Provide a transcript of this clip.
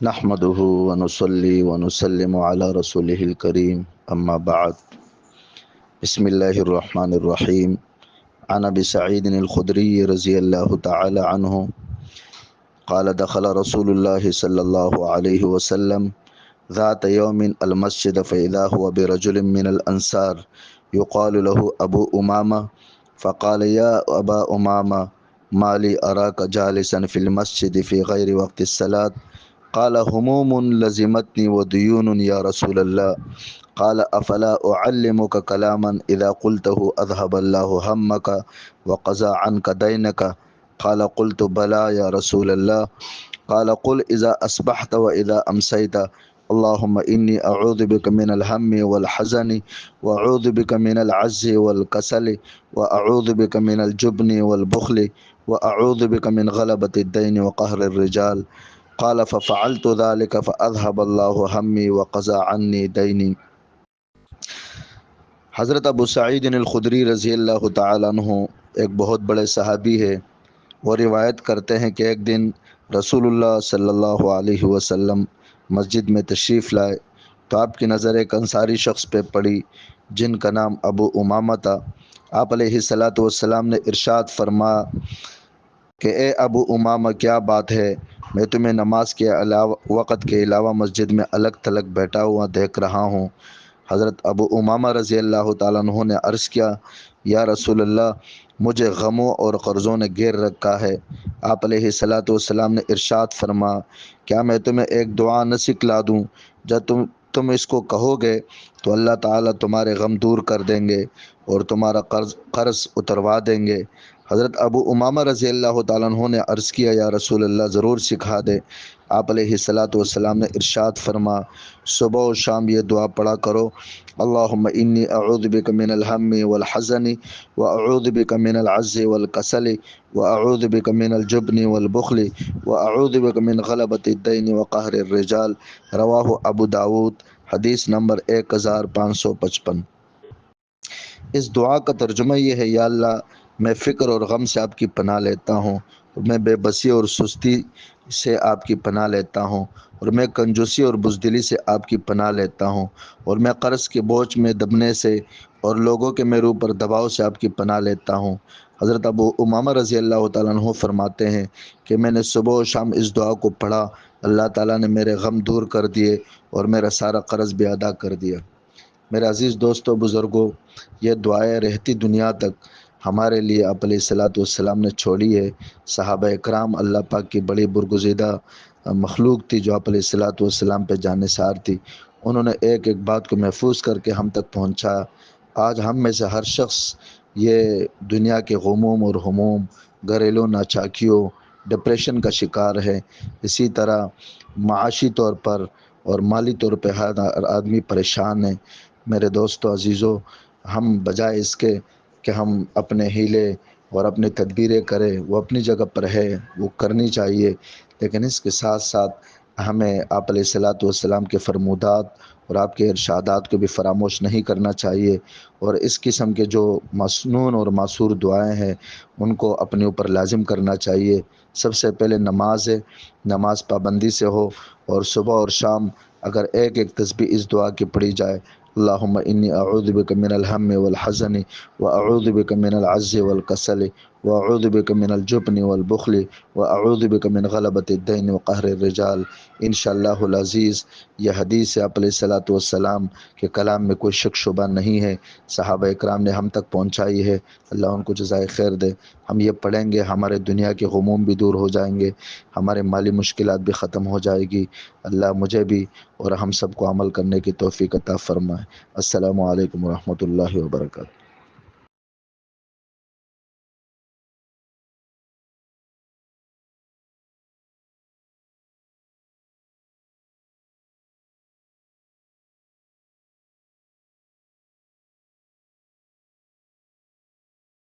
نحمده ونصلي ونسلم على رسوله الكريم أما بعد. بسم الله الرحمن الرحيم. عن أبي سعيد الخدري رضي الله تعالى عنه قال دخل رسول الله صلى الله عليه وسلم ذات يوم المسجد فإذا هو برجل من الأنصار يقال له أبو أمامة، فقال يا أبا أمامة ما لي أراك جالسا في المسجد في غير وقت الصلاة؟ قال هموم لزمتني وديون يا رسول الله. قال أفلا أعلمك كلاما إذا قلته أذهب الله همك وقضى عنك دينك؟ قال قلت بلى يا رسول الله. قال قل إذا أصبحت وإذا أمسيت اللهم إني أعوذ بك من الهم والحزن وأعوذ بك من العجز والكسل وأعوذ بك من الجبن والبخل وأعوذ بك من غلبة الدين وقهر الرجال. قال ففعلت ذلك فأذهب الله همي وقضى عني ديني. حضرت ابو سعید الخدری رضی اللہ تعالیٰ عنہ ایک بہت بڑے صحابی ہے. وہ روایت کرتے ہیں کہ ایک دن رسول اللہ صلی اللہ علیہ وسلم مسجد میں تشریف لائے تو آپ کی نظر ایک انصاری شخص پہ پڑی جن کا نام ابو امامہ تھا. آپ علیہ الصلاۃ والسلام نے ارشاد فرمایا کہ اے ابو امامہ کیا بات ہے، میں تمہیں نماز کے وقت کے علاوہ مسجد میں الگ تھلگ بیٹھا ہوا دیکھ رہا ہوں. حضرت ابو امامہ رضی اللہ تعالیٰ عنہ نے عرض کیا یا رسول اللہ مجھے غموں اور قرضوں نے گھیر رکھا ہے. آپ علیہ الصلاۃ والسلام نے ارشاد فرما کیا میں تمہیں ایک دعا نہ سکھلا دوں؟ جب تم اس کو کہو گے تو اللہ تعالیٰ تمہارے غم دور کر دیں گے اور تمہارا قرض اتروا دیں گے. حضرت ابو امامہ رضی اللہ تعالیٰ عنہ نے عرض کیا یا رسول اللہ ضرور سکھا دے. آپ علیہ الصلاۃ والسلام نے ارشاد فرما صبح و شام یہ دعا پڑھا کرو اللہم انی اعوذ بک من الہم والحزن واعوذ بک من العجز والکسل واعوذ بک من الجبن والبخل واعوذ بک من غلبۃ الدین وقہر الرجال. رواہ ابو داود، حدیث نمبر 1555. اس دعا کا ترجمہ یہ ہے یا اللہ میں فکر اور غم سے آپ کی پناہ لیتا ہوں، میں بے بسی اور سستی سے آپ کی پناہ لیتا ہوں، اور میں کنجوسی اور بزدلی سے آپ کی پناہ لیتا ہوں، اور میں قرض کے بوجھ میں دبنے سے اور لوگوں کے میرے اوپر دباؤ سے آپ کی پناہ لیتا ہوں. حضرت ابو امامہ رضی اللہ تعالیٰ عنہ فرماتے ہیں کہ میں نے صبح و شام اس دعا کو پڑھا، اللہ تعالیٰ نے میرے غم دور کر دیے اور میرا سارا قرض بھی ادا کر دیا. میرے عزیز دوستو بزرگوں، یہ دعائیں رہتی دنیا تک ہمارے لیے آپ علیہ الصلاۃ والسلام نے چھوڑی ہے. صحابہ اکرام اللہ پاک کی بڑی برگزیدہ مخلوق تھی جو آپ علیہ الصلاۃ والسلام پہ جانثار تھی. انہوں نے ایک ایک بات کو محفوظ کر کے ہم تک پہنچایا. آج ہم میں سے ہر شخص یہ دنیا کے غموم اور ہموم، گھریلو ناچاکیوں، ڈپریشن کا شکار ہے. اسی طرح معاشی طور پر اور مالی طور پہ ہر آدمی پریشان ہے. میرے دوستو عزیزو، ہم بجائے اس کے کہ ہم اپنے ہیلے اور اپنی تدبیریں کریں، وہ اپنی جگہ پر ہے، وہ کرنی چاہیے، لیکن اس کے ساتھ ساتھ ہمیں آپ علیہ الصلاۃ والسلام کے فرمودات اور آپ کے ارشادات کو بھی فراموش نہیں کرنا چاہیے. اور اس قسم کے جو مسنون اور معصور دعائیں ہیں ان کو اپنے اوپر لازم کرنا چاہیے. سب سے پہلے نماز ہے، نماز پابندی سے ہو، اور صبح اور شام اگر ایک ایک تسبیح اس دعا کی پڑھی جائے اللہم انی اعوذ بک من الہم والحزن واعوذ بک من العجز والکسل واعوذ بک من الجبن والبخل واعوذ بک من غلبۃ الدین وقہر الرجال. انشاءاللہ العزیز یہ حدیث آپ علیہ الصلاۃ والسلام کے کلام میں کوئی شک شبہ نہیں ہے، صحابہ اکرام نے ہم تک پہنچائی ہے. اللہ ان کو جزائے خیر دے. ہم یہ پڑھیں گے ہمارے دنیا کے غموم بھی دور ہو جائیں گے، ہمارے مالی مشکلات بھی ختم ہو جائے گی. اللہ مجھے بھی اور ہم سب کو عمل کرنے کی توفیق عطا فرمائے. السلام علیکم ورحمۃ اللہ وبرکاتہ.